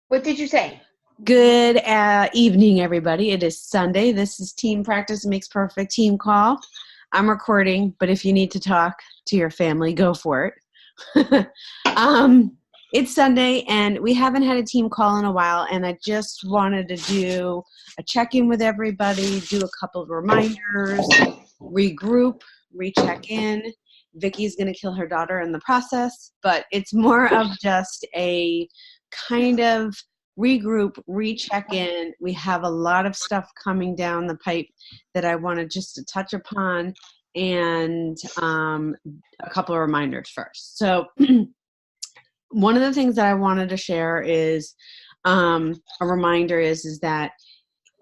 What did you say? Good evening, everybody. It is Sunday. This is Team Practice Makes Perfect Team Call. I'm recording, but if you need to talk to your family, go for it. It's Sunday, and we haven't had a team call in a while, and I just wanted to do a check-in with everybody, do a couple of reminders, regroup, recheck in. Vicky's going to kill her daughter in the process, but it's more of just a kind of regroup, recheck in. We have a lot of stuff coming down the pipe that I wanted just to touch upon, and a couple of reminders first. So one of the things that I wanted to share is a reminder is that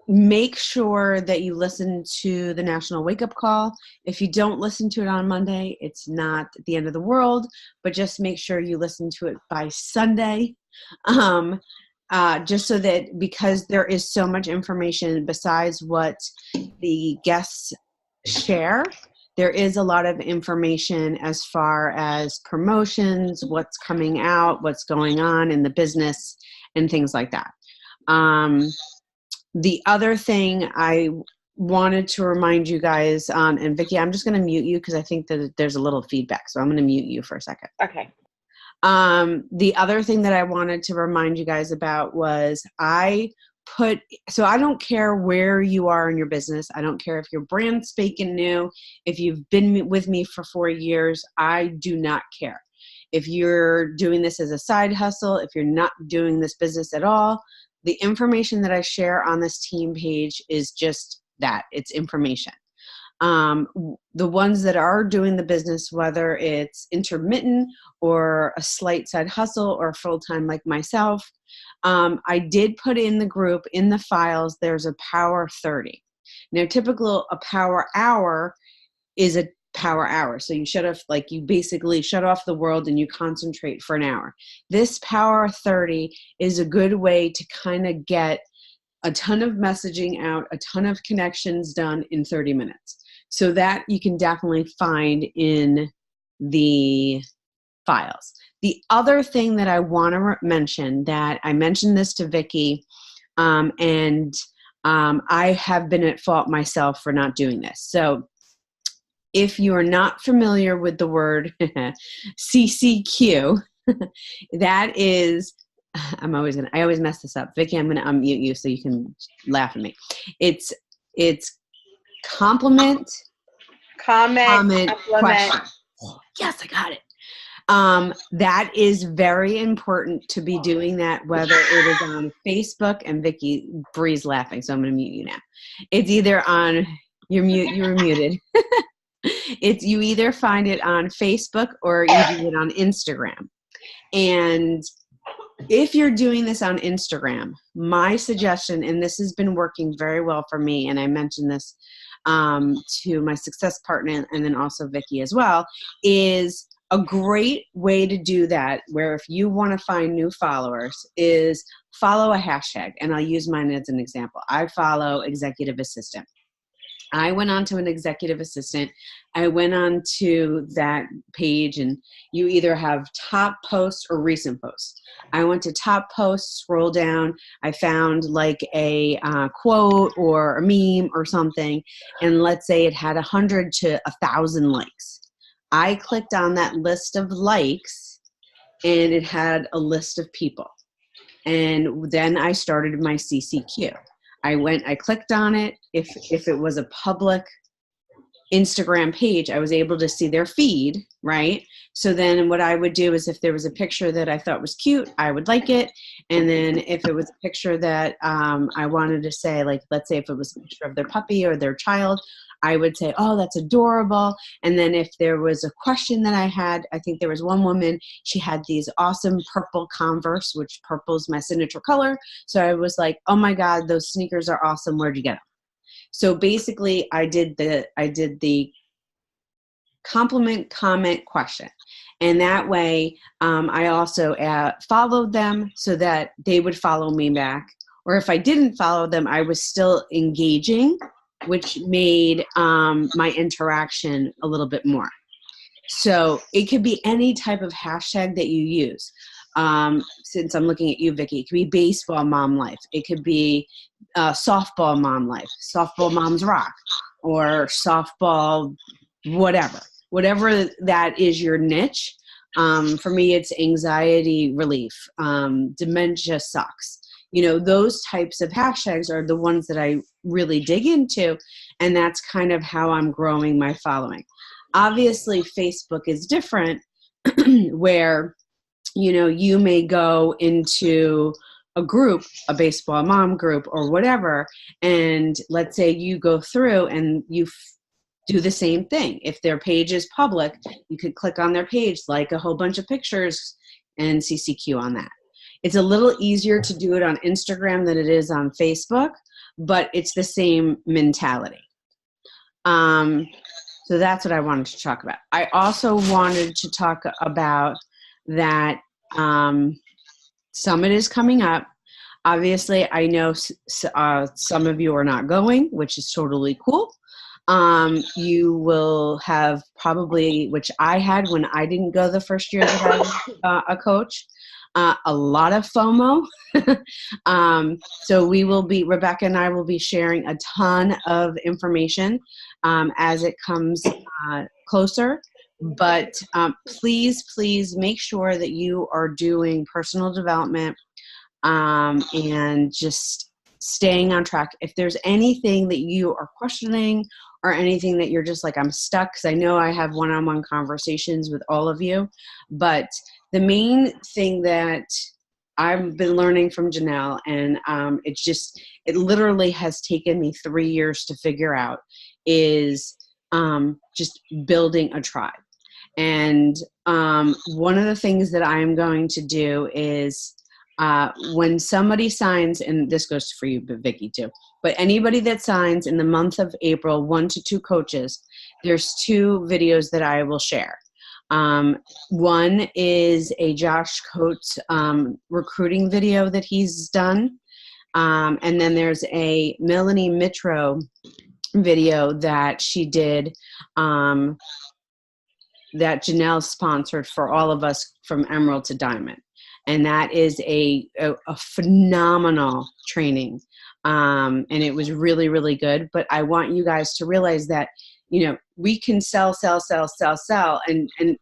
make sure that you listen to the National Wake Up Call. If you don't listen to it on Monday, it's not the end of the world, but just make sure you listen to it by Sunday. Just so that, because there is so much information besides what the guests share, there is a lot of information as far as promotions, what's coming out, what's going on in the business, and things like that. The other thing I wanted to remind you guys, and Vicki, I'm just going to mute you because I think that there's a little feedback, so I'm going to mute you for a second. Okay. The other thing that I wanted to remind you guys about was so I don't care where you are in your business. I don't care if you're brand spanking new, if you've been with me for 4 years, I do not care. If you're doing this as a side hustle, if you're not doing this business at all, the information that I share on this team page is just that, it's information. The ones that are doing the business, whether it's intermittent or a slight side hustle or full-time like myself, I did put in the group, in the files, there's a power 30. Now, a power hour is a power hour. So you shut off, like you basically shut off the world and you concentrate for an hour. This power 30 is a good way to kind of get a ton of messaging out, a ton of connections done in 30 minutes. So that you can definitely find in the files. The other thing that I want to mention, that I mentioned this to Vicki, and I have been at fault myself for not doing this. So if you are not familiar with the word CCQ, that is, I always mess this up. Vicki, I'm going to unmute you so you can laugh at me. It's compliment, comment, question. Yes, I got it. That is very important to be doing that, whether it is on Facebook, and Vicki, Bree's laughing, so I'm going to mute you now. It's either on, you were muted. You either find it on Facebook or you do it on Instagram. And if you're doing this on Instagram, my suggestion, and this has been working very well for me, and I mentioned this to my success partner and then also Vicki as well, is a great way to do that, where if you want to find new followers, is follow a hashtag. And I'll use mine as an example. I follow executive assistant. I went on to an executive assistant. I went on to that page, and you either have top posts or recent posts. I went to top posts, scroll down. I found like a quote or a meme or something, and let's say it had 100 to 1,000 likes. I clicked on that list of likes, and it had a list of people. And then I started my CCQ. I clicked on it. If it was a public Instagram page, I was able to see their feed, right? So then what I would do is, if there was a picture that I thought was cute, I would like it. And then if it was a picture that I wanted to say, like, let's say if it was a picture of their puppy or their child, I would say, oh, that's adorable. And then if there was a question that I had, I think there was one woman, she had these awesome purple Converse, which purple is my signature color. So I was like, oh my God, those sneakers are awesome. Where'd you get them? So basically I did the compliment, comment, question. And that way I also followed them so that they would follow me back. Or if I didn't follow them, I was still engaging, which made my interaction a little bit more. So it could be any type of hashtag that you use. since I'm looking at you, Vicki, it could be baseball mom life. It could be softball mom life, softball moms rock, or softball whatever that is your niche. For me, it's anxiety relief, dementia sucks. Those types of hashtags are the ones that I really dig into, and that's kind of how I'm growing my following. Obviously, Facebook is different, where you may go into a group, a baseball mom group or whatever, and let's say you go through and you do the same thing. If their page is public, you could click on their page, like a whole bunch of pictures, and CCQ on that. It's a little easier to do it on Instagram than it is on Facebook, but it's the same mentality. So that's what I wanted to talk about. I also wanted to talk about that Summit is coming up. Obviously, I know some of you are not going, which is totally cool. You will have probably, which I had when I didn't go the first year that I was a coach, a lot of FOMO. So Rebecca and I will be sharing a ton of information as it comes closer. But please make sure that you are doing personal development and just staying on track. If there's anything that you are questioning or anything that you're just like, I'm stuck, because I know I have one-on-one conversations with all of you, but the main thing that I've been learning from Janelle, and it literally has taken me 3 years to figure out, is just building a tribe. And one of the things that I'm going to do is when somebody signs, and this goes for you, but Vicki too, but anybody that signs in the month of April, 1 to 2 coaches, there's 2 videos that I will share. One is a Josh Coates recruiting video that he's done. And then there's a Melanie Mitro video that she did that Janelle sponsored for all of us from Emerald to Diamond. And that is a phenomenal training. And it was really, really good. But I want you guys to realize that, we can sell. And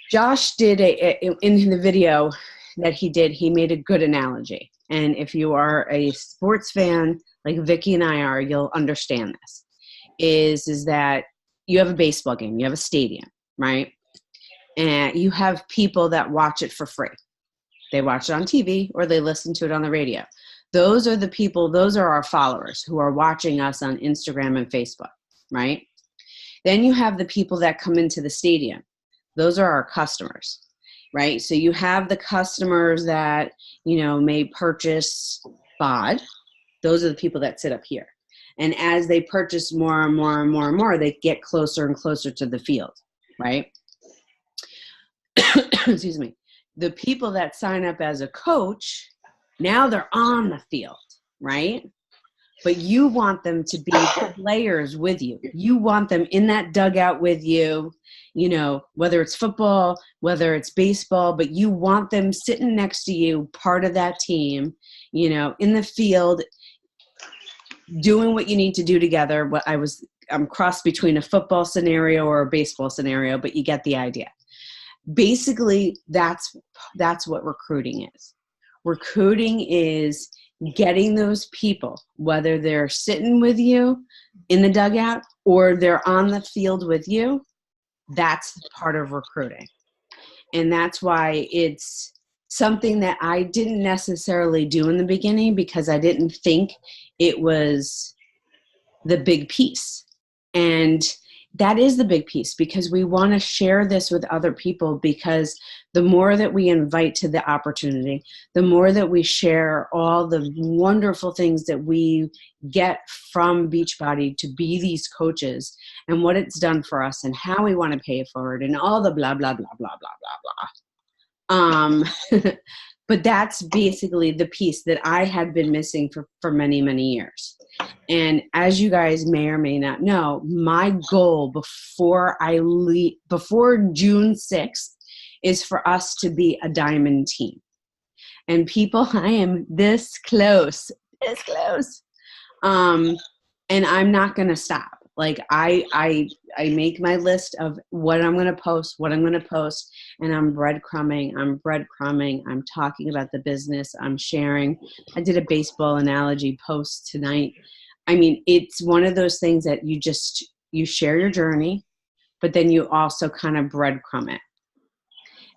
Josh did in the video that he did, he made a good analogy. And if you are a sports fan, like Vicki and I are, you'll understand this, is that you have a baseball game, you have a stadium, right? And you have people that watch it for free. They watch it on TV or they listen to it on the radio. Those are the people, those are our followers who are watching us on Instagram and Facebook, right? Then you have the people that come into the stadium. Those are our customers, right? So you have the customers that, may purchase BOD. Those are the people that sit up here. And as they purchase more and more and more and more, they get closer and closer to the field, right? Excuse me. The people that sign up as a coach, now they're on the field, right? But you want them to be players with you. You want them in that dugout with you, whether it's football, whether it's baseball, but you want them sitting next to you, part of that team, in the field, doing what you need to do together. I'm crossed between a football scenario or a baseball scenario, but you get the idea. Basically, that's what recruiting is. Recruiting is getting those people, whether they're sitting with you in the dugout or they're on the field with you, that's part of recruiting. And that's why it's something that I didn't necessarily do in the beginning, because I didn't think it was the big piece. And that is the big piece, because we want to share this with other people, because the more that we invite to the opportunity, the more that we share all the wonderful things that we get from Beachbody to be these coaches and what it's done for us and how we want to pay it forward and all the blah, blah, blah, blah, blah, blah, blah. But that's basically the piece that I had been missing for many, many years. And as you guys may or may not know, my goal before June 6th is for us to be a diamond team. And people, I am this close. And I'm not going to stop. Like I make my list of what I'm going to post, and I'm breadcrumbing. I'm talking about the business. I'm sharing. I did a baseball analogy post tonight. I mean, it's one of those things that you share your journey, but then you also kind of breadcrumb it.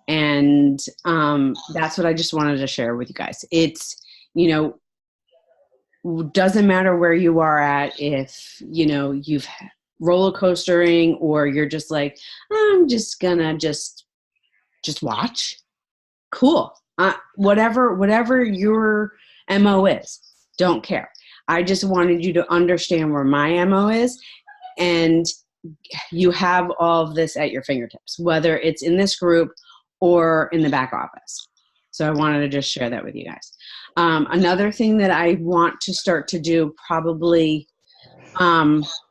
And that's what I just wanted to share with you guys. It's, doesn't matter where you are at, if you've roller coastering or you're just like, I'm just gonna just watch. Cool. Whatever your MO is, don't care. I just wanted you to understand where my MO is, and you have all of this at your fingertips, whether it's in this group or in the back office. So I wanted to just share that with you guys. Another thing that I want to start to do probably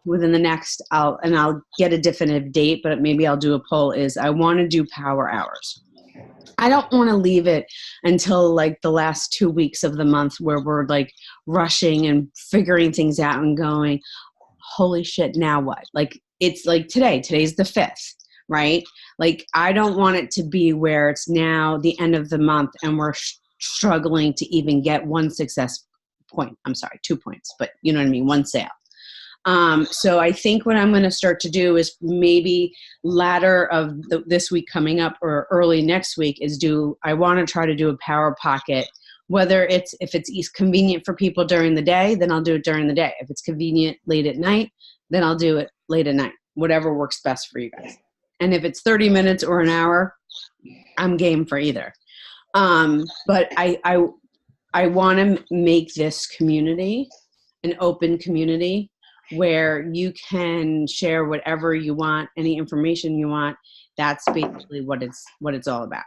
within the next, I'll get a definitive date, but maybe I'll do a poll, is I want to do power hours. I don't want to leave it until like the last 2 weeks of the month where we're like rushing and figuring things out and going, holy shit, now what? Like, it's like today's the 5th, right? Like, I don't want it to be where it's now the end of the month and we're struggling to even get 1 success point. I'm sorry, 2 points, but you know what I mean? 1 sale. So I think what I'm going to start to do is maybe latter of this week coming up or early next week I want to try to do a power pocket, whether if it's convenient for people during the day, then I'll do it during the day. If it's convenient late at night, then I'll do it late at night, whatever works best for you guys. And if it's 30 minutes or an hour, I'm game for either. But I want to make this community an open community where you can share whatever you want, any information you want. That's basically what it's all about.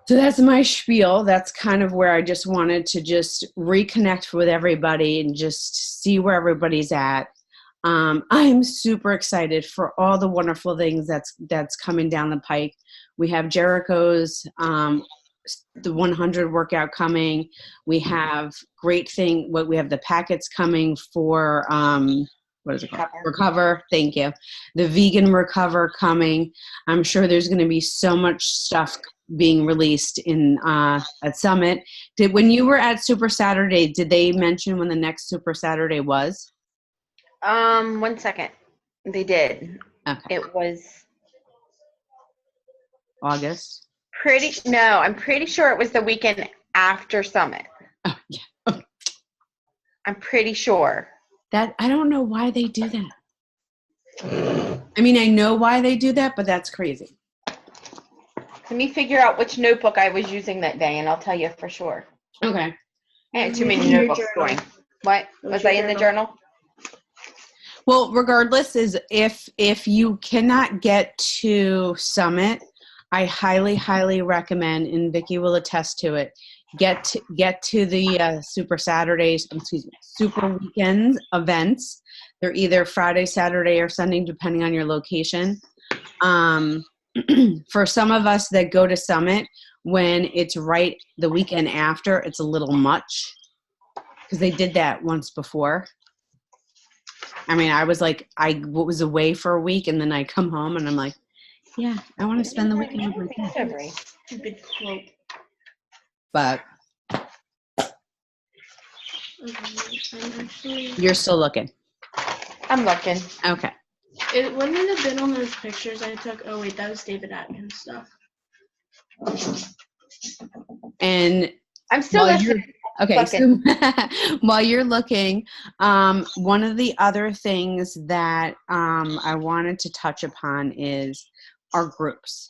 So that's my spiel. That's kind of where I just wanted to just reconnect with everybody and just see where everybody's at. I'm super excited for all the wonderful things that's coming down the pike. We have Jericho's the 100 workout coming. We have we have the packets coming for what is it called? Recover. Thank you. The vegan Recover coming. I'm sure there's going to be so much stuff being released in at Summit. When you were at Super Saturday, did they mention when the next Super Saturday was? 1 second. They did. Okay. It was August. I'm pretty sure it was the weekend after Summit. Oh, yeah. I'm pretty sure. That I don't know why they do that. I mean, I know why they do that, but that's crazy. Let me figure out which notebook I was using that day, and I'll tell you for sure. Okay. I had too many notebooks going. What? Was I in the journal? Well, regardless, is if you cannot get to Summit, I highly, highly recommend, and Vicki will attest to it, get to the Super Saturdays, Super Weekends events. They're either Friday, Saturday, or Sunday, depending on your location. For some of us that go to Summit, when it's right the weekend after, it's a little much because they did that once before. I mean, I was like, I was away for a week, and then I come home, and I'm like, yeah, I want to spend the weekend with my kids. Stupid quote. But you're still looking. I'm looking. Okay. It wouldn't it have been on those pictures I took? Oh wait, that was David Atkins stuff. And I'm still listening. Okay, so while you're looking, one of the other things that I wanted to touch upon is our groups.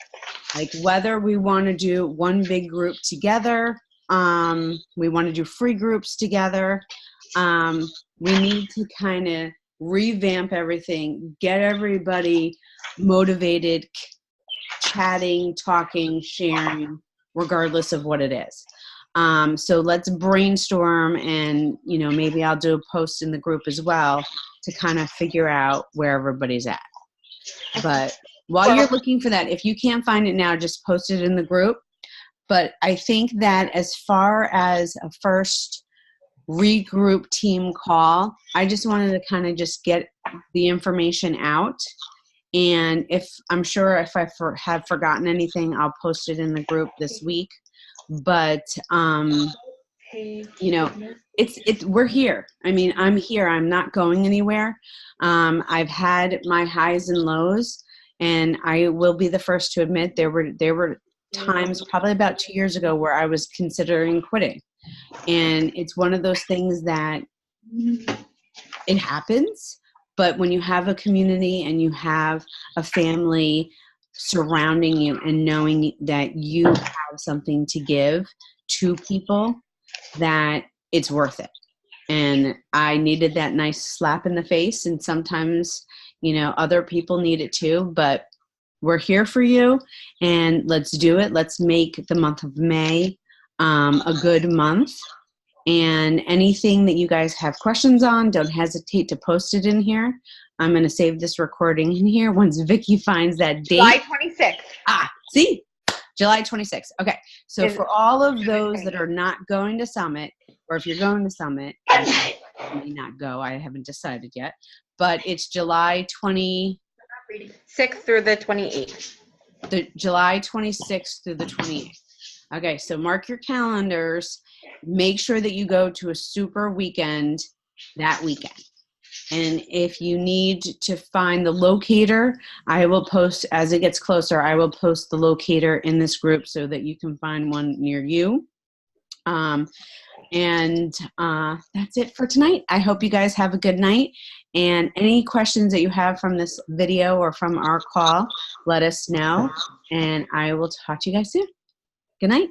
Like whether we want to do one big group together, we want to do free groups together, we need to kind of revamp everything, get everybody motivated, chatting, talking, sharing, regardless of what it is. So let's brainstorm, and maybe I'll do a post in the group as well to kind of figure out where everybody's at. But while you're looking for that, if you can't find it now, just post it in the group. But I think that as far as a first regroup team call, I just wanted to kind of just get the information out. And I'm sure if I have forgotten anything, I'll post it in the group this week. But, you know, we're here. I mean, I'm here. I'm not going anywhere. I've had my highs and lows, and I will be the first to admit there were times probably about 2 years ago where I was considering quitting. And it's one of those things that it happens, but when you have a community and you have a family surrounding you and knowing that you have something to give to people, that it's worth it. And I needed that nice slap in the face, and sometimes, you know, other people need it too, but we're here for you, and let's do it. Let's make the month of May a good month. And anything that you guys have questions on, don't hesitate to post it in here. I'm going to save this recording in here once Vicki finds that date. July 26th. See? July 26th. Okay. So for all of those that are not going to Summit, or if you're going to Summit, you may not go. I haven't decided yet. But it's July 26th through the 28th. July 26th through the 28th. Okay, so mark your calendars. Make sure that you go to a super weekend that weekend. And if you need to find the locator, I will post, as it gets closer, I will post the locator in this group so that you can find one near you. That's it for tonight. I hope you guys have a good night. And any questions that you have from this video or from our call, let us know. And I will talk to you guys soon. Good night.